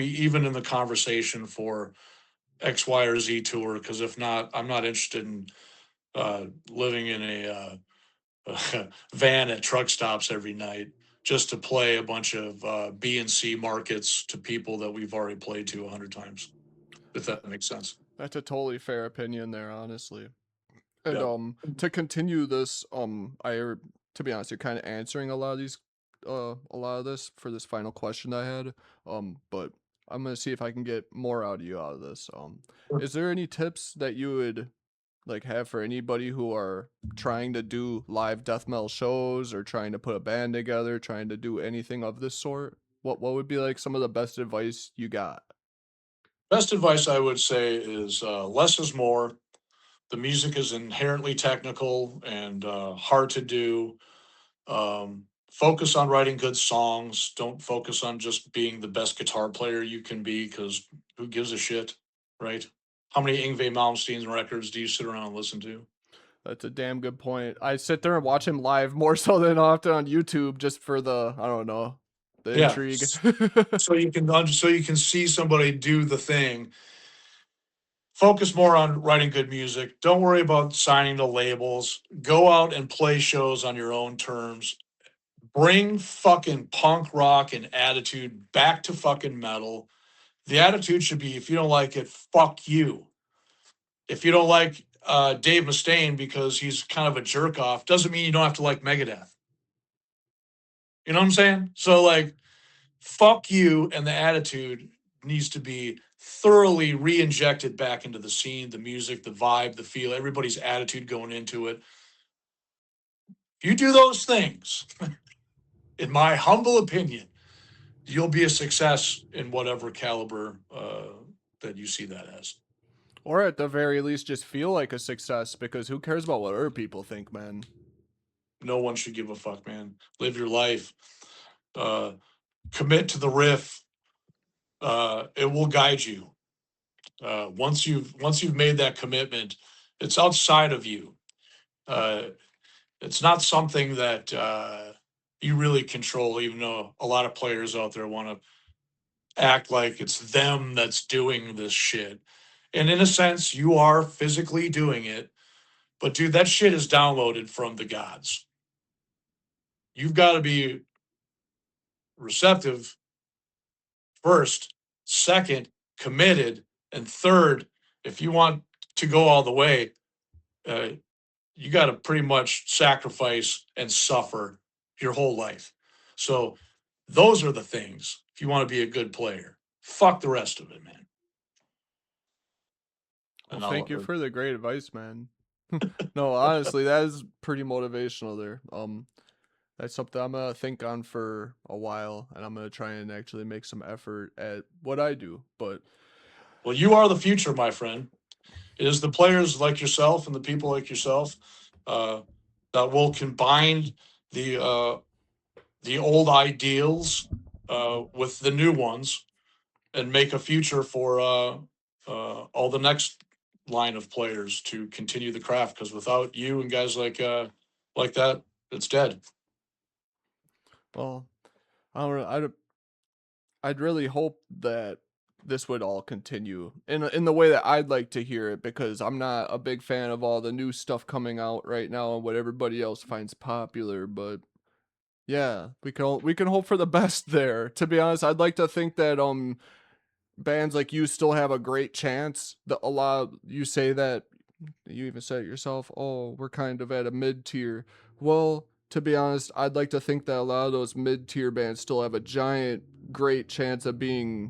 S2: even in the conversation for X, Y, or Z tour? Because if not, I'm not interested in living in van at truck stops every night just to play a bunch of B and C markets to people that we've already played to 100 times. If that makes sense.
S1: That's a totally fair opinion there, honestly. And
S2: Yeah.
S1: to continue this, to be honest, you're kind of answering a lot of this for this final question I had. But I'm gonna see if I can get more out of you out of this. Is there any tips that you would like have for anybody who are trying to do live death metal shows or trying to put a band together, trying to do anything of this sort? What would be like some of the best advice you got?
S2: Best advice I would say is less is more. The music is inherently technical and hard to do. Focus on writing good songs. Don't focus on just being the best guitar player you can be, because who gives a shit, right? How many Yngwie Malmsteen records do you sit around and listen to?
S1: That's a damn good point. I sit there and watch him live more so than often on YouTube just for the, I don't know, the
S2: Yeah,
S1: intrigue.
S2: so you can see somebody do the thing. Focus more on writing good music. Don't worry about signing to labels. Go out and play shows on your own terms. Bring fucking punk rock and attitude back to fucking metal. The attitude should be, if you don't like it, fuck you. If you don't like Dave Mustaine because he's kind of a jerk off, doesn't mean you don't have to like Megadeth. You know what I'm saying? So, like, fuck you, and the attitude needs to be thoroughly re-injected back into the scene, the music, the vibe, the feel, everybody's attitude going into it. If you do those things, in my humble opinion, you'll be a success in whatever caliber that you see that as.
S1: Or at the very least, just feel like a success because who cares about what other people think, man?
S2: No one should give a fuck, man. Live your life. Uh, Commit to the riff. It will guide you. Once you've made that commitment, it's outside of you. Uh, it's not something that you really control, even though a lot of players out there want to act like it's them that's doing this shit. And in a sense, you are physically doing it, but dude, that shit is downloaded from the gods. You've got to be receptive first, second, committed, and third, if you want to go all the way, uh, you got to pretty much sacrifice and suffer your whole life. So those are the things if you want to be a good player. Fuck the rest of it, man.
S1: Well,
S2: And
S1: thank
S2: I'll,
S1: you for the great advice, man. No, honestly, that is pretty motivational there. That's something I'm gonna think on for a while, and I'm gonna try and actually make some effort at what I do. But
S2: well, you are the future, my friend. It is the players like yourself and the people like yourself uh, that will combine the uh, the old ideals with the new ones and make a future for all the next line of players to continue the craft. Because without you and guys like that, it's dead.
S1: well, I don't know. I'd really hope that this would all continue in the way that I'd like to hear it because I'm not a big fan of all the new stuff coming out right now and what everybody else finds popular. But yeah, we can hope for the best there. To be honest, I'd like to think that bands like you still have a great chance. The a lot you say that you even said it yourself, oh, we're kind of at a mid tier. Well, to be honest, I'd like to think that a lot of those mid tier bands still have a giant, great chance of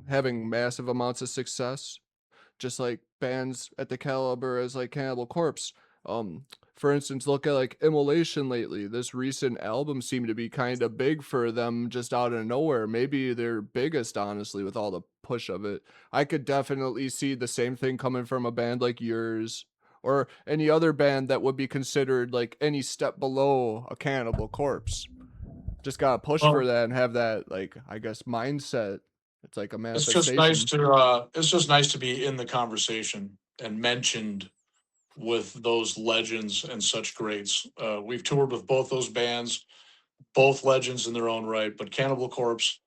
S1: having massive amounts of success just like bands at the caliber as like Cannibal Corpse. Um, for instance, look at like Immolation lately. This recent album seemed to be kind of big for them just out of nowhere. Maybe their biggest, honestly, with all the push of it. I could definitely see the same thing coming from a band like yours or any other band that would be considered like any step below a Cannibal Corpse. Just gotta push for
S2: Well,
S1: that and have that like I guess mindset. It's like a
S2: it's just nice
S1: manifestation.
S2: to be in the conversation and mentioned with those legends and such greats. We've toured with both those bands, both legends in their own right. But Cannibal Corpse,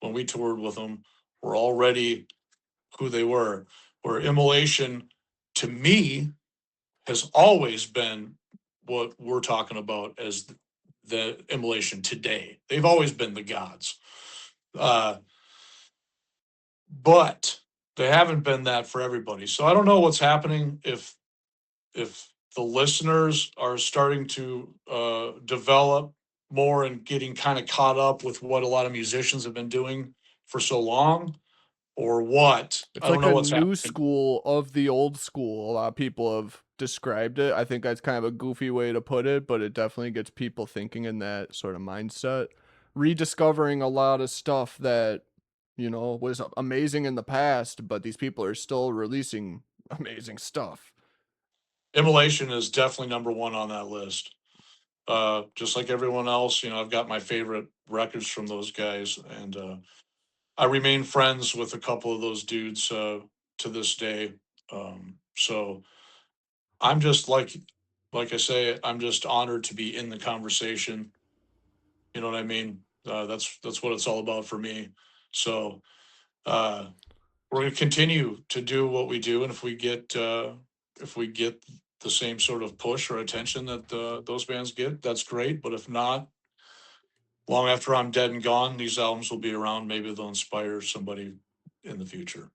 S2: when we toured with them, were already who they were. Where Immolation, to me, has always been what we're talking about as the Immolation today. They've always been the gods. Uh, but they haven't been that for everybody. So I don't know what's happening if the listeners are starting to develop more and getting kind of caught up with what a lot of musicians have been doing for so long, or what.
S1: It's
S2: I don't
S1: like
S2: know
S1: a
S2: what's
S1: new
S2: happening.
S1: school of the old school. A lot of people have described it. I think that's kind of a goofy way to put it, but it definitely gets people thinking in that sort of mindset. Rediscovering a lot of stuff that, was amazing in the past, but these people are still releasing amazing stuff.
S2: Immolation is definitely number one on that list. Just like everyone else, I've got my favorite records from those guys, and I remain friends with a couple of those dudes to this day. So I'm just like I say, I'm just honored to be in the conversation. You know what I mean? That's what it's all about for me. So uh, we're going to continue to do what we do, and if we get the same sort of push or attention that those bands get, that's great. But if not, long after I'm dead and gone, these albums will be around. Maybe they'll inspire somebody in the future.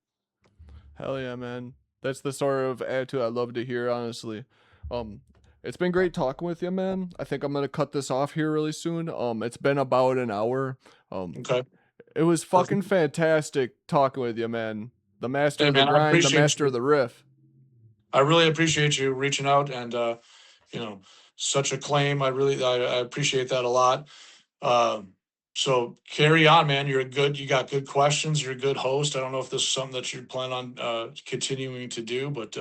S1: Hell yeah, man. That's the sort of attitude I love to hear, honestly. Um, it's been great talking with you, man. I think I'm gonna cut this off here really soon. It's been about an hour. Um,
S2: Okay,
S1: it was fucking
S2: perfect.
S1: fantastic talking with you, man. The master
S2: Hey,
S1: of the
S2: man, I
S1: grind, the
S2: appreciate
S1: master of
S2: you.
S1: the riff.
S2: I really appreciate you reaching out and you know, such a claim. I appreciate that a lot. Um, so carry on, man. You got good questions. You're a good host. I don't know if this is something that you plan on continuing to do, but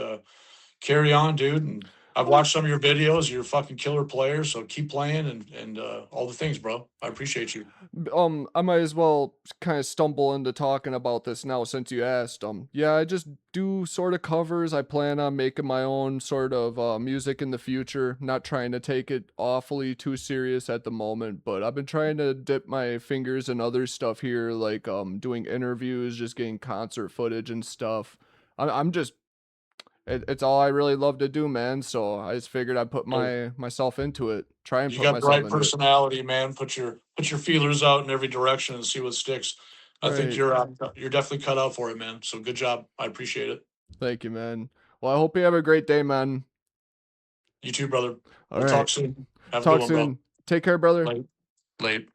S2: carry on, dude. And I've
S1: Oh,
S2: watched some of your videos. You're a fucking killer player. So keep playing and all the things, bro. I appreciate you.
S1: I might as well kind of stumble into talking about this now since you asked. Yeah, I just do sort of covers. I plan on making my own sort of music in the future. Not trying to take it awfully too serious at the moment, but I've been trying to dip my fingers in other stuff here, like doing interviews, just getting concert footage and stuff. I'm just it's all I really love to do, man. So I just figured I'd put
S2: Hey,
S1: myself into it. Try and
S2: you
S1: put
S2: got the
S1: myself
S2: right
S1: into it.
S2: personality, man. Put your feelers out in every direction and see what sticks. I think
S1: Right.
S2: you're definitely cut out for it, man. So good job. I appreciate it.
S1: Thank you, man. Well, I hope you have a great day, man.
S2: You too, brother.
S1: All
S2: We'll
S1: right.
S2: talk soon. Have a good
S1: Talk
S2: one, bro.
S1: soon. Take care, brother.
S2: Late. Late.